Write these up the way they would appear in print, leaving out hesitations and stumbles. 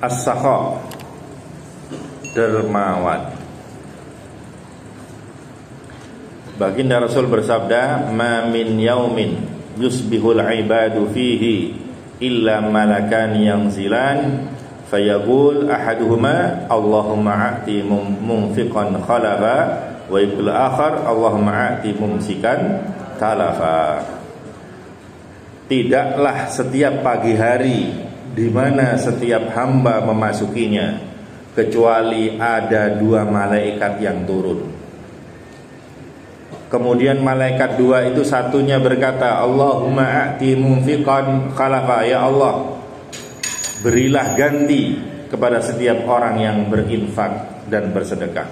As-sakha, dermawan. Baginda Rasul bersabda, "Ma min yaumin yusbihul ibadu fihi illa malakan yanzilan fayaqul ahaduhuma Allahumma a'ti munfiqan khalafa wa yaqul akhar Allahumma a'ti mumsikan talafa." Tidaklah setiap pagi hari di mana setiap hamba memasukinya kecuali ada dua malaikat yang turun. Kemudian malaikat dua itu satunya berkata, Allahumma a'ti munfiqan khalafa, ya Allah, berilah ganti kepada setiap orang yang berinfak dan bersedekah.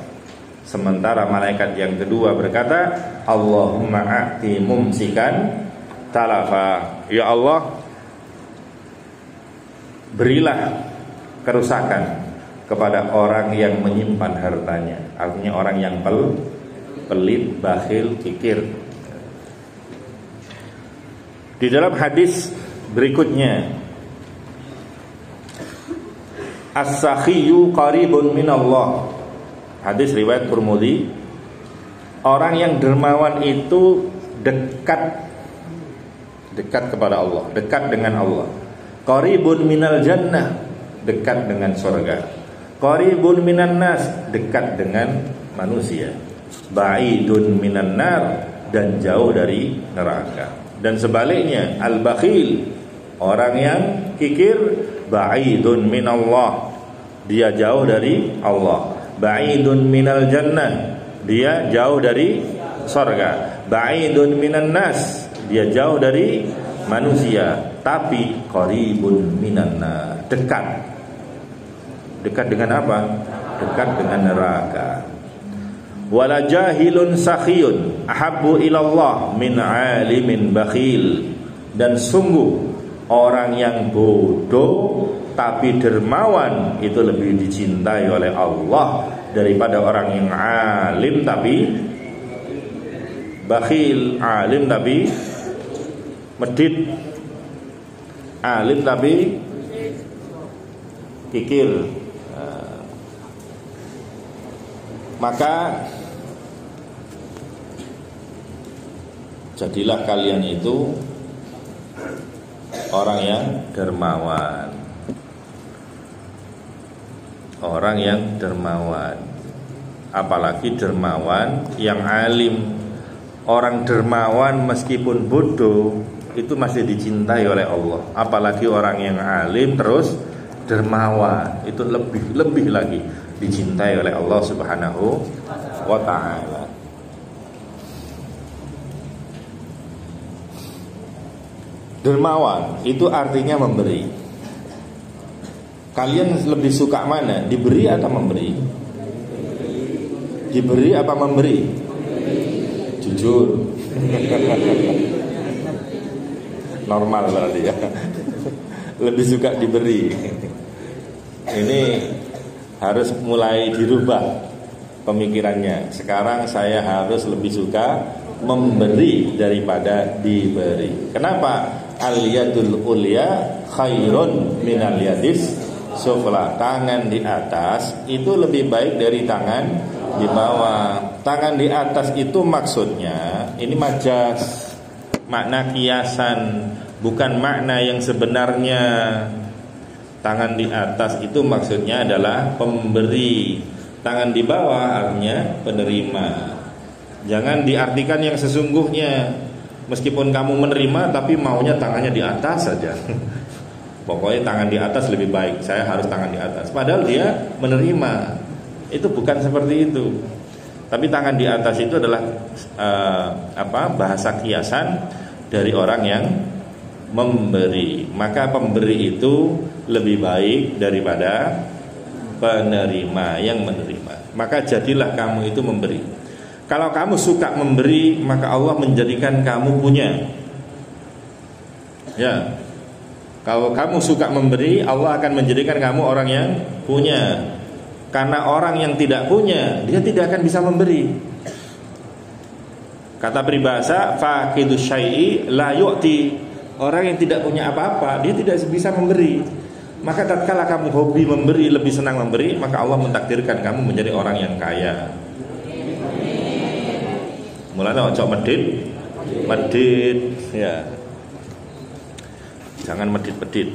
Sementara malaikat yang kedua berkata, Allahumma a'ti mumsikan talafa, ya Allah, berilah kerusakan kepada orang yang menyimpan hartanya. Artinya orang yang pelit, bakhil, kikir. Di dalam hadis berikutnya, as-sakhiyu qaribun minallah. Hadis riwayat Tirmidzi, orang yang dermawan itu dekat kepada Allah, dekat dengan Allah. Qaribun minal jannah, dekat dengan surga. Qaribun minan nas, dekat dengan manusia. Ba'idun minan nar, dan jauh dari neraka. Dan sebaliknya, al-bakhil, orang yang kikir, ba'idun minallah, dia jauh dari Allah. Ba'idun minal jannah, dia jauh dari surga. Ba'idun minan nas, dia jauh dari manusia. Tapi qaribun minan nar, dekat dengan apa? Dekat dengan neraka. Wala jahilun sakhiyun ahabbu ilallah min alimin bakhil. Dan sungguh orang yang bodoh tapi dermawan itu lebih dicintai oleh Allah daripada orang yang alim tapi bakhil. Alim tapi medit, alim tapi kikir. Maka jadilah kalian itu orang yang dermawan. Orang yang dermawan, apalagi dermawan yang alim. Orang dermawan meskipun bodoh itu masih dicintai oleh Allah. Apalagi orang yang alim terus dermawan, itu lebih lagi dicintai oleh Allah Subhanahu wa ta'ala. Dermawan itu artinya memberi. Kalian lebih suka mana? Diberi atau memberi? Diberi apa memberi? Jujur. Normal berarti ya. Lebih suka diberi. Ini harus mulai dirubah pemikirannya. Sekarang saya harus lebih suka memberi daripada diberi. Kenapa? Al-yadul ulya khairun minal yadis sufla. Tangan di atas itu lebih baik dari tangan di bawah. Tangan di atas itu maksudnya ini majas, makna kiasan, bukan makna yang sebenarnya. Tangan di atas itu maksudnya adalah pemberi. Tangan di bawah artinya penerima. Jangan diartikan yang sesungguhnya. Meskipun kamu menerima tapi maunya tangannya di atas saja. Pokoknya tangan di atas lebih baik, saya harus tangan di atas. Padahal dia menerima. Itu bukan seperti itu. Tapi tangan di atas itu adalah bahasa kiasan dari orang yang memberi. Maka pemberi itu lebih baik daripada penerima yang menerima. Maka jadilah kamu itu memberi. Kalau kamu suka memberi, maka Allah menjadikan kamu punya. Ya. Kalau kamu suka memberi, Allah akan menjadikan kamu orang yang punya. Karena orang yang tidak punya, dia tidak akan bisa memberi. Kata peribahasa, faqidus syai'i la yu'ti. Orang yang tidak punya apa-apa, dia tidak bisa memberi. Maka tatkala kamu hobi memberi, lebih senang memberi, maka Allah mentakdirkan kamu menjadi orang yang kaya. Mulanya ojo medit ya. Jangan medit.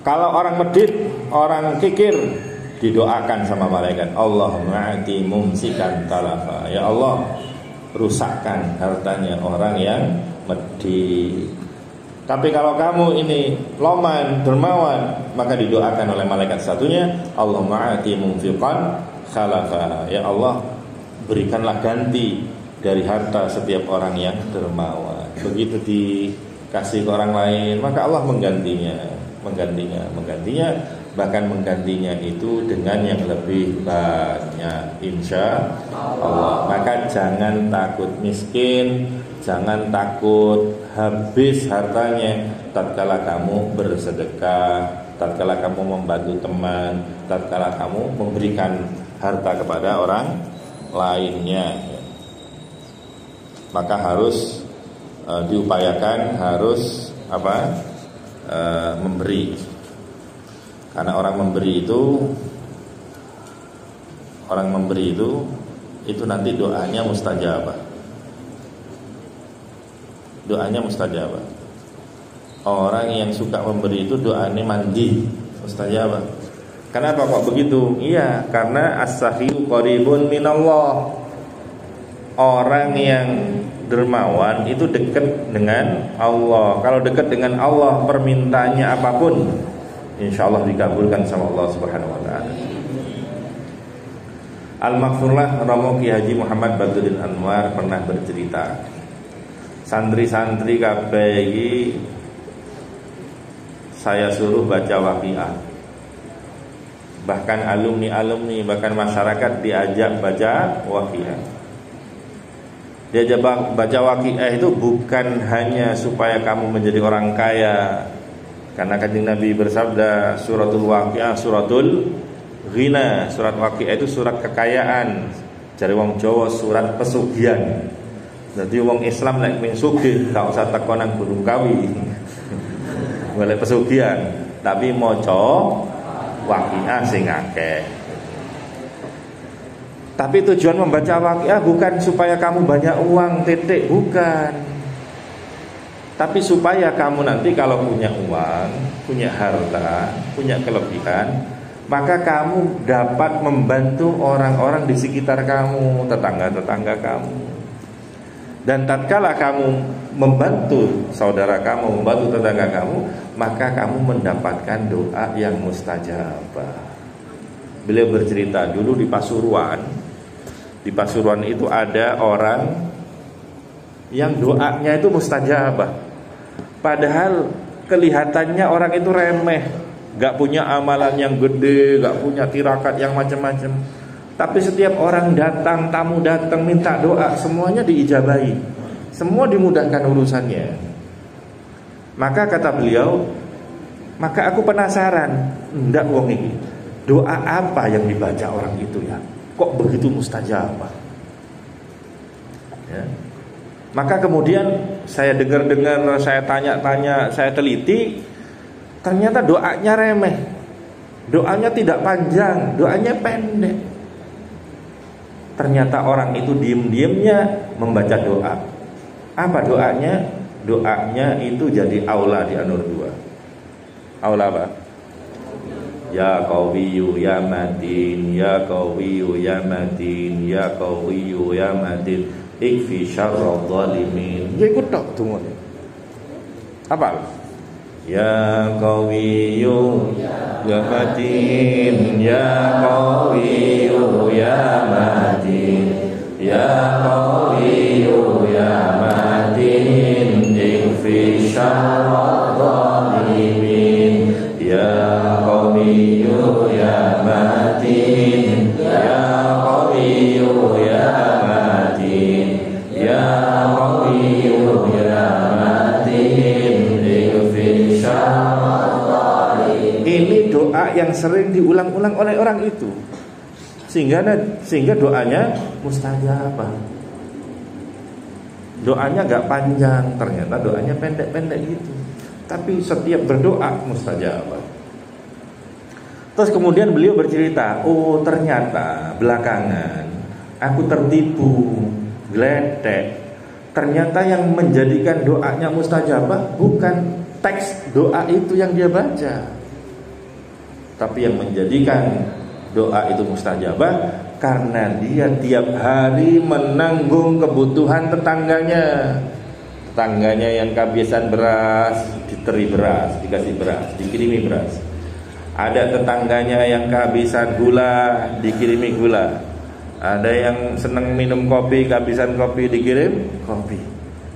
Kalau orang medit, orang kikir, didoakan sama malaikat, Allahumma ati mumsikan talafa. Ya Allah, rusakkan hartanya orang yang medit. Tapi kalau kamu ini loman, dermawan, maka didoakan oleh malaikat satunya, Allahumma ati mumfiqan khalafa. Ya Allah, berikanlah ganti dari harta setiap orang yang dermawan. Begitu dikasih ke orang lain, maka Allah menggantinya, bahkan menggantinya itu dengan yang lebih banyak, insya Allah. Maka jangan takut miskin, jangan takut habis hartanya tatkala kamu bersedekah, tatkala kamu membantu teman, tatkala kamu memberikan harta kepada orang lainnya. Maka harus diupayakan, harus memberi. Karena orang memberi itu nanti doanya mustajabah. Doanya mustajabah. Orang yang suka memberi itu doanya mandi, mustajabah. Kenapa kok begitu? Iya, karena as-sakhiyu qaribun minallah. Orang yang dermawan itu dekat dengan Allah. Kalau dekat dengan Allah, permintaannya apapun, insya Allah dikabulkan sama Allah Subhanahu wa ta'ala. Al-Maghfurlah Romo Ki Haji Muhammad Badruddin Anwar pernah bercerita, santri-santri kabeh iki saya suruh baca waqiah. Bahkan alumni, bahkan masyarakat diajak baca waqiah. Diajak baca waqiah itu bukan hanya supaya kamu menjadi orang kaya. Karena Kanjeng Nabi bersabda, suratul waqiah suratul ghina. Surat waqiah itu surat kekayaan. Jare wong Jawa surat pesugihan. Jadi wong Islam nek pengin sugih gak usah teko nang Gunung Kawi. Golek pesugihan, tapi maca waqiah sing akeh. Tapi tujuan membaca waqiah bukan supaya kamu banyak uang, titik, bukan. Tapi supaya kamu nanti kalau punya uang, punya harta, punya kelebihan, maka kamu dapat membantu orang-orang di sekitar kamu, tetangga-tetangga kamu. Dan tatkala kamu membantu saudara kamu, membantu tetangga kamu, maka kamu mendapatkan doa yang mustajabah. Beliau bercerita dulu di Pasuruan. Di Pasuruan itu ada orang yang doanya itu mustajabah. Padahal kelihatannya orang itu remeh, gak punya amalan yang gede, gak punya tirakat yang macam-macam. Tapi setiap orang datang, tamu datang minta doa, semuanya diijabahi, semua dimudahkan urusannya. Maka kata beliau, maka aku penasaran, ndak wong ini doa apa yang dibaca orang itu ya, kok begitu mustajabah ya? Maka kemudian saya dengar-dengar, saya tanya-tanya, saya teliti, ternyata doanya remeh, doanya tidak panjang, doanya pendek. Ternyata orang itu diem-diemnya membaca doa. Apa doanya? Doanya itu jadi aula di An-Nur 2. Aula apa? Ya Qawiyyu ya Matin, ya Qawiyyu ya Matin, ya Qawiyyu ya Matin, ikfi syarra dhalimin. Ya ikut tok tunggu. Apa? Ya Qawiyyu ya Matin, ya Qawiyyu ya Matin, ya Qawiyyu ya Matin, ikfi syarra dhalimin. Ya Qawiyyu ya Matin, ya Qawiyyu ya Matin, ya Qawiyyu ya Matin, ikfi syarra dhalimin. Ini doa yang sering diulang-ulang oleh orang itu, sehingga doanya mustajabah. Doanya gak panjang, ternyata doanya pendek-pendek gitu. tapi setiap berdoa mustajabah. Terus kemudian beliau bercerita, oh ternyata belakangan aku tertipu, gledek. Ternyata yang menjadikan doanya mustajabah bukan teks doa itu yang dia baca, tapi yang menjadikan doa itu mustajabah karena dia tiap hari menanggung kebutuhan tetangganya. Tetangganya yang kehabisan beras, diteri beras, dikasih beras, dikirimi beras. Ada tetangganya yang kehabisan gula, dikirimi gula. Ada yang senang minum kopi, kehabisan kopi, dikirim kopi.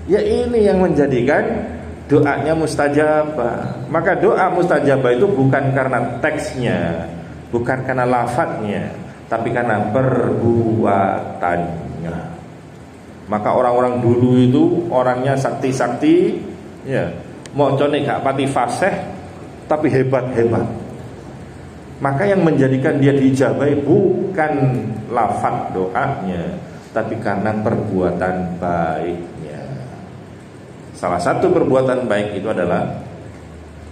Ya ini yang menjadikan doanya mustajabah. Maka doa mustajabah itu bukan karena teksnya, bukan karena lafadznya, tapi karena perbuatannya. Maka orang-orang dulu itu orangnya sakti-sakti, ya, mocone gak pati fasih, tapi hebat-hebat. Maka yang menjadikan dia diijabahi bukan lafaz doanya, tapi karena perbuatan baiknya. Salah satu perbuatan baik itu adalah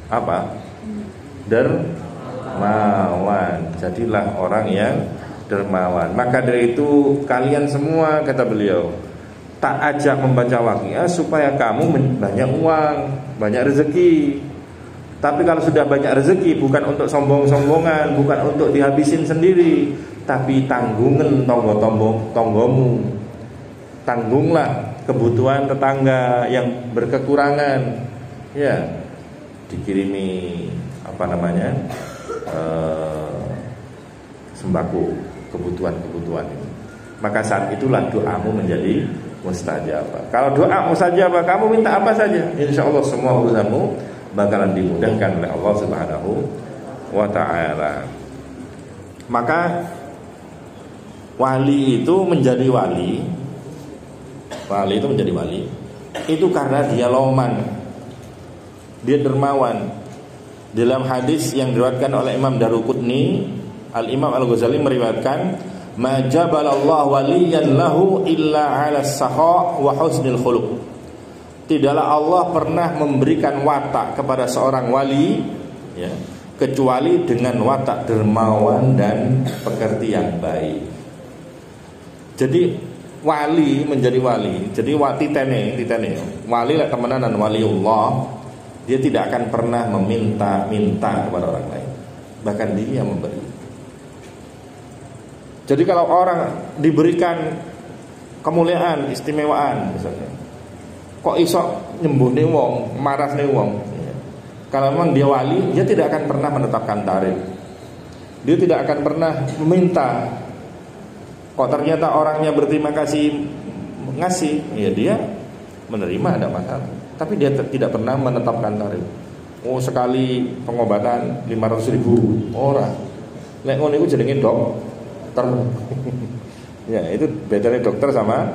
apa? Dermawan. Jadilah orang yang dermawan. Maka dari itu kalian semua, kata beliau, tak ajak membaca waqiah supaya kamu banyak uang, banyak rezeki. Tapi kalau sudah banyak rezeki, bukan untuk sombong-sombongan, bukan untuk dihabisin sendiri, tapi tanggungan tonggomu. Tanggunglah kebutuhan tetangga yang berkekurangan. Ya, dikirimi sembako, kebutuhan-kebutuhan itu. Maka saat itulah doamu menjadi mustajabah. Kalau doa mustajabah, kamu minta apa saja, insya Allah semua urusanmu bakalan dimudahkan oleh Allah Subhanahu wa ta'ala. Maka wali itu menjadi wali. Wali itu menjadi wali itu karena dia loman, dia dermawan. Dalam hadis yang diriwayatkan oleh Imam Daruqutni, Al-Imam Al-Ghazali meriwayatkan, "Ma jabalallahu waliyan lahu illa 'ala as-sakha wa husnil khuluq." Tidaklah Allah pernah memberikan watak kepada seorang wali, ya, kecuali dengan watak dermawan dan pekerti yang baik. Jadi wali menjadi wali. Jadi titene wali lah temenanan waliullah. Dia tidak akan pernah meminta kepada orang lain, bahkan dia memberi. Jadi kalau orang diberikan kemuliaan, istimewaan misalnya, kok iso nyembuhne wong, marasne wong. Kalau memang dia wali, dia tidak akan pernah menetapkan tarif. Dia tidak akan pernah meminta. Kok ternyata orangnya berterima kasih ngasih, ya dia menerima, ada masalah. Tapi dia tidak pernah menetapkan tarif. Oh sekali pengobatan 500.000 orang. Lek ngono iku jenenge dokter. Ya itu bedanya dokter sama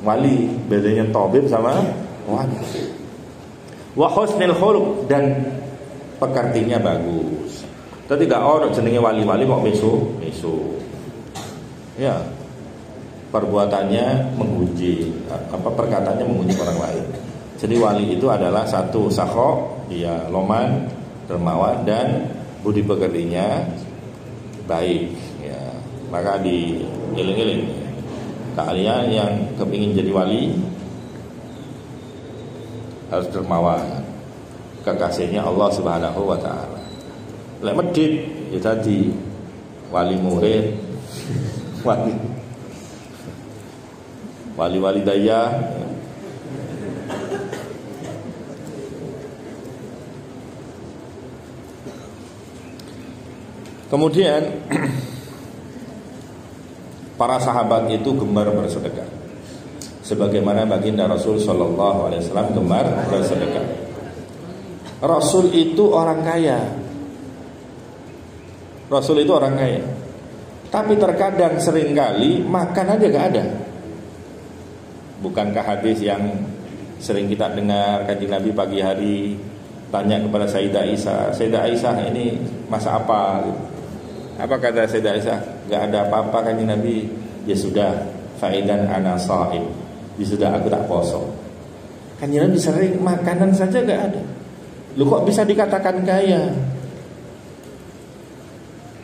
wali, bedanya tabib sama wali. Wa husnul khuluq, dan pekertinya bagus. Tapi tidak orang jenenge wali-wali kok meso. Ya, perbuatannya menguji, perkataannya menguji orang lain. Jadi wali itu adalah satu sakho, dia loman, dermawan, dan budi pekertinya baik. Ya, maka dieling-eling. Kalian yang kepingin jadi wali harus dermawan, kekasihnya Allah Subhanahu wa ta'ala. Lek medit ya tadi wali murid, wali daya. Kemudian para sahabat itu gemar bersedekah, sebagaimana baginda Rasul Shallallahu Alaihi Wasallam gemar bersedekah. Rasul itu orang kaya. Rasul itu orang kaya. Tapi terkadang seringkali makan aja gak ada. Bukankah hadis yang sering kita dengar, Kanjeng Nabi pagi hari tanya kepada Sayyidah Aisyah, ini masak apa? Apa kata Sayyidah Aisyah? Gak ada apa-apa Kanjeng Nabi. Ya sudah, faidan ana shaim. Ya sudah, aku tak poso. Kanjeng Nabi sering makanan saja gak ada. Lu kok bisa dikatakan kaya?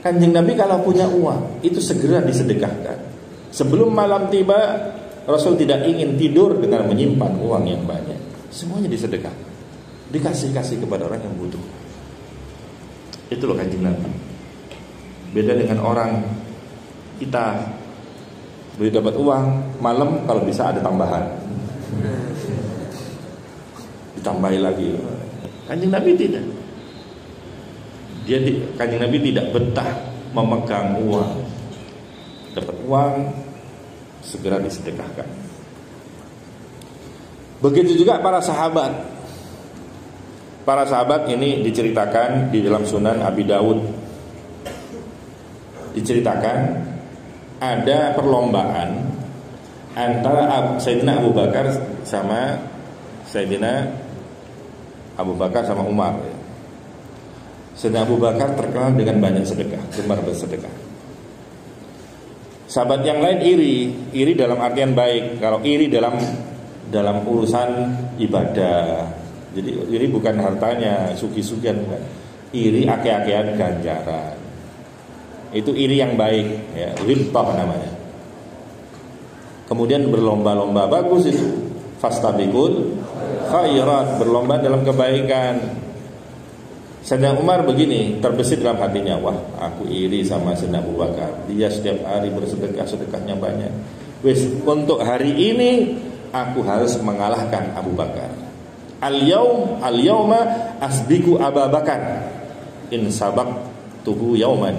Kanjeng Nabi kalau punya uang itu segera disedekahkan. Sebelum malam tiba, Rasul tidak ingin tidur dengan menyimpan uang yang banyak. Semuanya disedekahkan, dikasih kepada orang yang butuh. Itu loh kanjeng Nabi. Beda dengan orang kita, begitu dapat uang malam kalau bisa ada tambahan, ditambahi lagi. Kanjeng Nabi tidak. Kanjeng Nabi tidak betah memegang uang. Dapat uang segera disedekahkan. Begitu juga para sahabat. Para sahabat ini diceritakan di dalam Sunan Abi Dawud. Diceritakan ada perlombaan antara Sayyidina Abu Bakar sama Umar. Sayyidina Abu Bakar terkenal dengan banyak sedekah, gemar bersedekah. Sahabat yang lain iri dalam artian baik. Kalau iri dalam urusan ibadah. Jadi iri bukan hartanya, sugi-sugian bukan. Iri ake-akean ganjaran. Itu iri yang baik, ya, ghibtah namanya. Kemudian berlomba-lomba, bagus itu. Fastabiqul khairat, berlomba dalam kebaikan. Sayyidina Umar begini, terbesit dalam hatinya, wah, aku iri sama Sayyidina Abu Bakar. Dia setiap hari bersedekah, sedekahnya banyak. Wes, untuk hari ini aku harus mengalahkan Abu Bakar. Al-yauma asbiku Abu Bakar in sabaqtuhu yauman.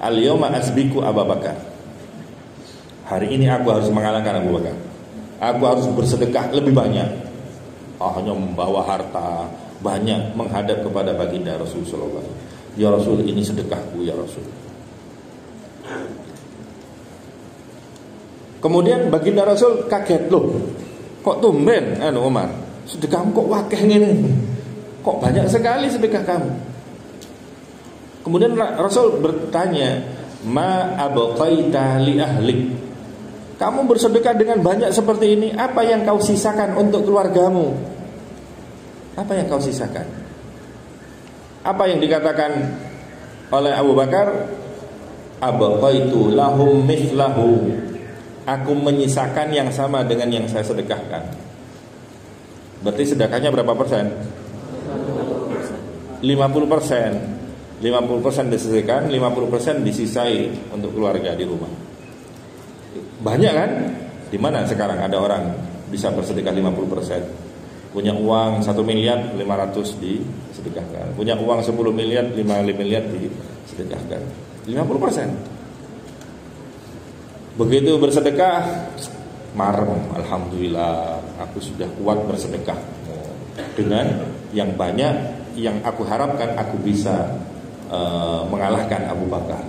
Al-yauma asbiku Abu Bakar. Hari ini aku harus mengalahkan Abu Bakar. Aku harus bersedekah lebih banyak. Hanya membawa harta banyak menghadap kepada baginda Rasulullah. Ya Rasul, ini sedekahku ya Rasul. Kemudian baginda Rasul kaget, loh, kok tumben Umar, sedekahmu kok wakeh ngene? Kok banyak sekali sedekah kamu? Kemudian Rasul bertanya, ma abqaita li ahlik? Kamu bersedekah dengan banyak seperti ini, apa yang kau sisakan untuk keluargamu? Apa yang kau sisakan? Apa yang dikatakan oleh Abu Bakar? Abqaitu lahum mithlahu. Aku menyisakan yang sama dengan yang saya sedekahkan. Berarti sedekahnya berapa persen? 50%. 50% disedekahkan, 50% disisai untuk keluarga di rumah. Banyak kan? Di mana sekarang ada orang bisa bersedekah 50%? Punya uang 1 miliar 500 disedekahkan. Punya uang 10 miliar 5 miliar disedekahkan. 50%. Begitu bersedekah, marem, alhamdulillah, aku sudah kuat bersedekah dengan yang banyak yang aku harapkan aku bisa mengalahkan Abu Bakar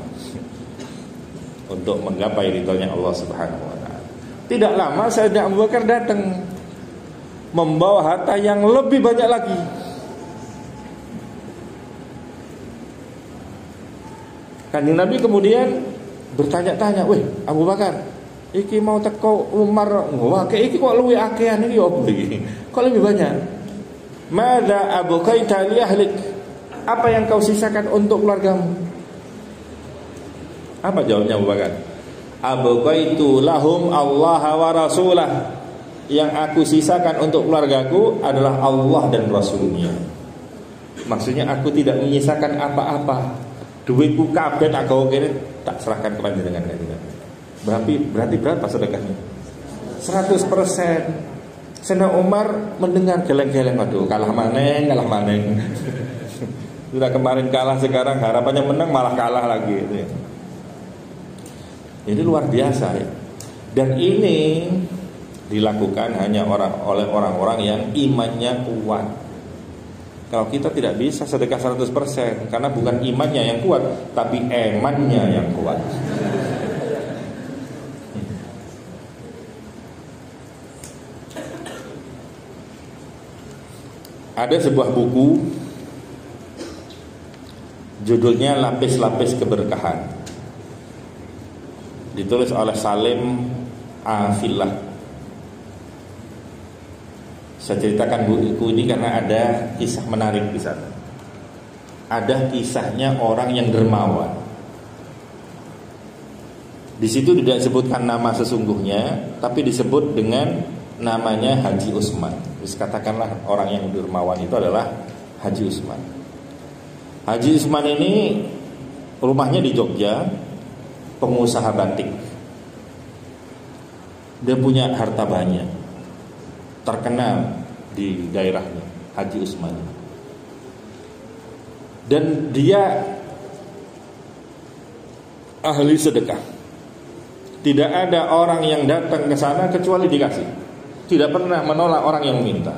untuk menggapai ridhonya Allah Subhanahu wa taala. Tidak lama Sayyidina Abu Bakar datang membawa harta yang lebih banyak lagi. Kanjeng Nabi kemudian bertanya-tanya, "Weh, Abu Bakar, iki mau teko Umar ngowake iki kok luwih akehan iki opo iki? Kok lebih banyak? Madza abqaita li ahlik? Apa yang kau sisakan untuk keluargamu?" Apa jawabnya Abu Bakar? Abqaitu lahum Allah wa rasulah. Yang aku sisakan untuk keluargaku adalah Allah dan Rasulnya. Maksudnya aku tidak menyisakan apa-apa. Duitku kabeh tak gawe kene, tak serahkan kepada jenengan. Berarti berapa sedekahnya? 100%. Sayyidina Umar mendengar geleng-geleng, aduh kalah maneng. Sudah kemarin kalah, sekarang harapannya menang malah kalah lagi gitu ya. Ini luar biasa ya. Dan ini dilakukan hanya oleh orang-orang yang imannya kuat. Kalau kita tidak bisa sedekah 100%, karena bukan imannya yang kuat, tapi emannya yang kuat. Ada sebuah buku, judulnya Lapis-Lapis Keberkahan, ditulis oleh Salim Afillah. Saya ceritakan buku ini karena ada kisah menarik di sana. Ada kisahnya orang yang dermawan. Di situ tidak disebutkan nama sesungguhnya, tapi disebut dengan namanya Haji Usman. Terus katakanlah orang yang dermawan itu adalah Haji Usman. Haji Usman ini rumahnya di Jogja, pengusaha batik. Dia punya harta banyak, terkenal di daerahnya, Haji Usman. Dan dia ahli sedekah. Tidak ada orang yang datang ke sana kecuali dikasih. Tidak pernah menolak orang yang minta.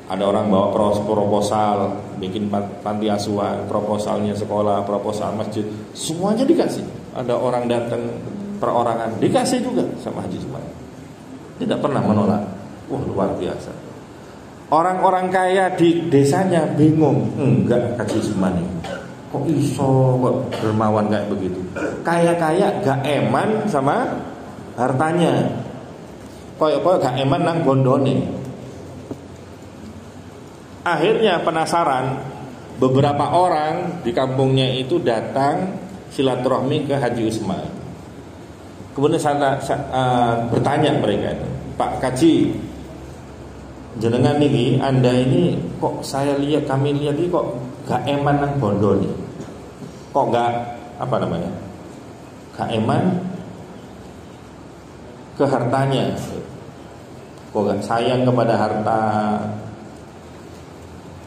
Ada orang bawa proposal, bikin panti asuhan, proposalnya sekolah, proposal masjid, semuanya dikasih. Ada orang datang perorangan, dikasih juga sama Haji Usman. Tidak pernah menolak. Wah, luar biasa. Orang-orang kaya di desanya bingung. Enggak, Haji Usman ini kok iso kok dermawan kayak begitu. Kaya-kaya gak eman sama hartanya. Koyok-koyok gak eman nang bondone. Akhirnya penasaran, beberapa orang di kampungnya itu datang silaturahmi ke Haji Usman. Kemudian saya bertanya mereka itu, Pak Kaji, jenengan niki, Anda ini kok kami lihat ini kok gak eman nang bondo nih. Kok gak gak eman ke hartanya. Kok gak sayang kepada harta.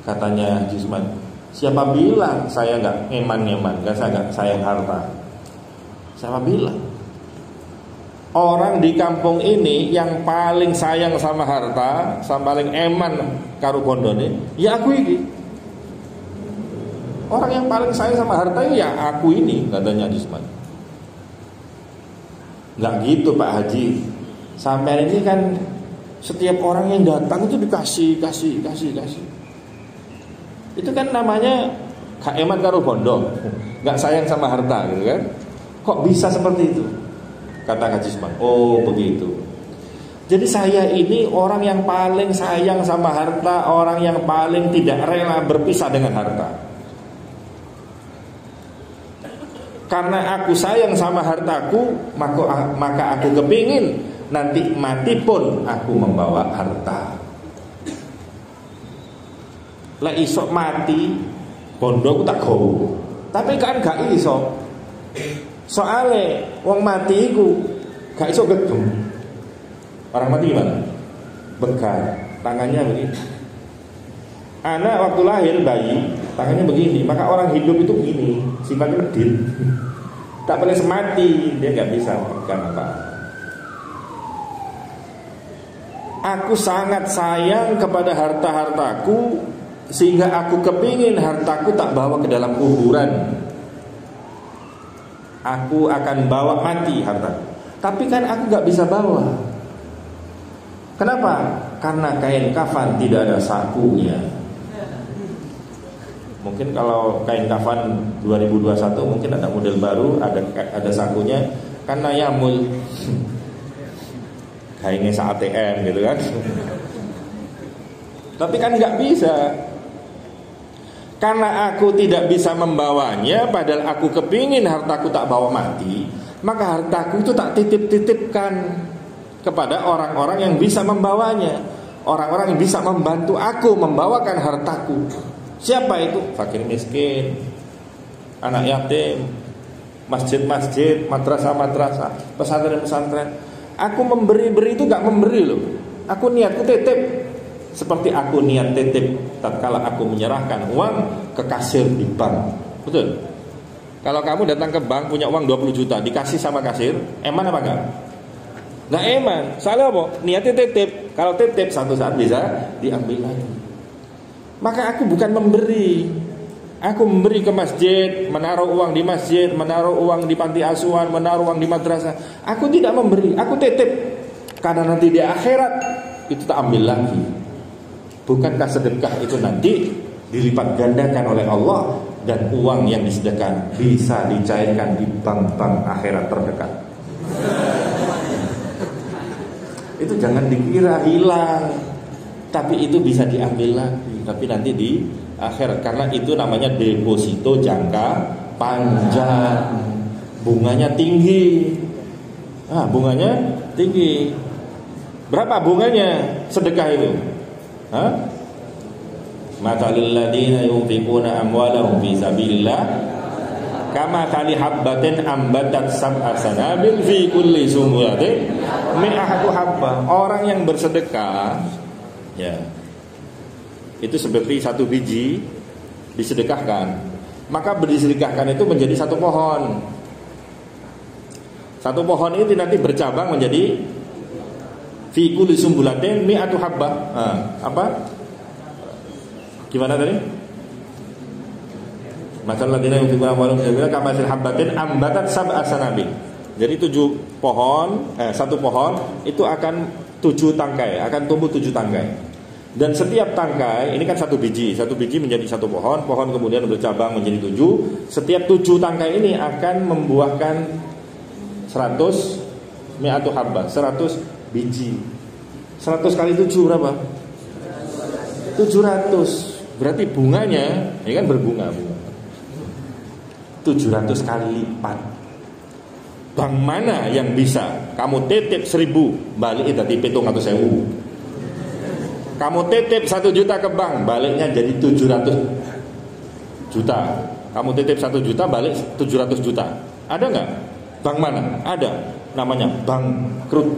Katanya Haji Usman, siapa bilang saya gak eman-eman, saya gak sayang harta. Siapa bilang? Orang di kampung ini yang paling sayang sama harta, sama paling eman karo bondone, ya aku ini. Orang yang paling sayang sama harta ya aku ini, katanya Haji Usman. Nggak gitu Pak Haji. Sampai ini kan setiap orang yang datang itu dikasih. Itu kan namanya gak eman karo bondo, nggak sayang sama harta gitu kan. Kok bisa seperti itu? Kata Haji Usman, oh begitu. Jadi saya ini orang yang paling sayang sama harta, orang yang paling tidak rela berpisah dengan harta. Karena aku sayang sama hartaku, maka aku kepingin nanti mati pun aku membawa harta. Lah iso mati bondo aku tak gowo. Tapi kan gak iso. Soale wong mati iku gak iso gedung. Orang mati gimana? Begal, tangannya begini. Anak waktu lahir bayi, tangannya begini. Maka orang hidup itu begini, sifatnya medit. Tak boleh semati, dia gak bisa pegang apa. Aku sangat sayang kepada harta-hartaku, sehingga aku kepingin hartaku tak bawa ke dalam kuburan. Aku akan bawa mati hartaku. Tapi kan aku gak bisa bawa. Kenapa? Karena kain kafan tidak ada sakunya. Mungkin kalau kain kafan 2021 mungkin ada model baru, ada sakunya. Karena yamul kainnya ATM gitu kan. Tapi kan gak bisa. Karena aku tidak bisa membawanya, padahal aku kepingin hartaku tak bawa mati, maka hartaku itu tak titip-titipkan kepada orang-orang yang bisa membawanya, orang-orang yang bisa membantu aku membawakan hartaku. Siapa itu? Fakir miskin, anak yatim, masjid-masjid, madrasah-madrasah, pesantren-pesantren. Aku memberi-beri itu gak memberi loh. Aku niatku titip. Seperti aku niat titip tatkala aku menyerahkan uang ke kasir di bank. Betul? Kalau kamu datang ke bank punya uang 20 juta dikasih sama kasir, eman apa enggak? Enggak eman. Soalnya apa? Niatnya titip. Kalau titip satu saat bisa diambil lagi. Maka aku bukan memberi. Aku memberi ke masjid, menaruh uang di masjid, menaruh uang di panti asuhan, menaruh uang di madrasah. Aku tidak memberi, aku titip. Karena nanti di akhirat itu tak ambil lagi. Bukankah sedekah itu nanti dilipat gandakan oleh Allah, dan uang yang disedekahkan bisa dicairkan di bank-bank akhirat terdekat. Itu jangan dikira hilang. tapi itu bisa diambil lagi, tapi nanti di akhirat, karena itu namanya deposito jangka panjang, bunganya tinggi. Bunganya tinggi. Berapa bunganya sedekah itu? Matalul ladina yunfiquna amwalahum fi sabilillah kamathali habbatin ambatat sab'a sanabil fi kulli sumbulatin mi'atu habbah. Orang yang bersedekah, ya, itu seperti satu biji disedekahkan, maka disedekahkan itu menjadi satu pohon. Satu pohon ini nanti bercabang menjadi fi kulli sumbulatin mi'atu habbah. Apa? Gimana tadi? Masalah ladina yunfiquna amwalahum fi sabilillah kamathali habbatin ambatat sab'a sanabil. Jadi satu pohon itu akan 7 tangkai, akan tumbuh 7 tangkai. Dan setiap tangkai, ini kan satu biji menjadi satu pohon kemudian bercabang menjadi 7. Setiap 7 tangkai ini akan membuahkan 100 mi'atu habbah, 100 biji. 100 kali 7 berapa? 700. Berarti bunganya, ini kan berbunga 700 kali lipat. Bank mana yang bisa kamu titip 1000 balik tadi 700.000? Kamu titip 1 juta ke bank, baliknya jadi 700 juta. Kamu titip 1 juta, balik 700 juta. Ada nggak? Bank mana? Ada. Namanya bangkrut.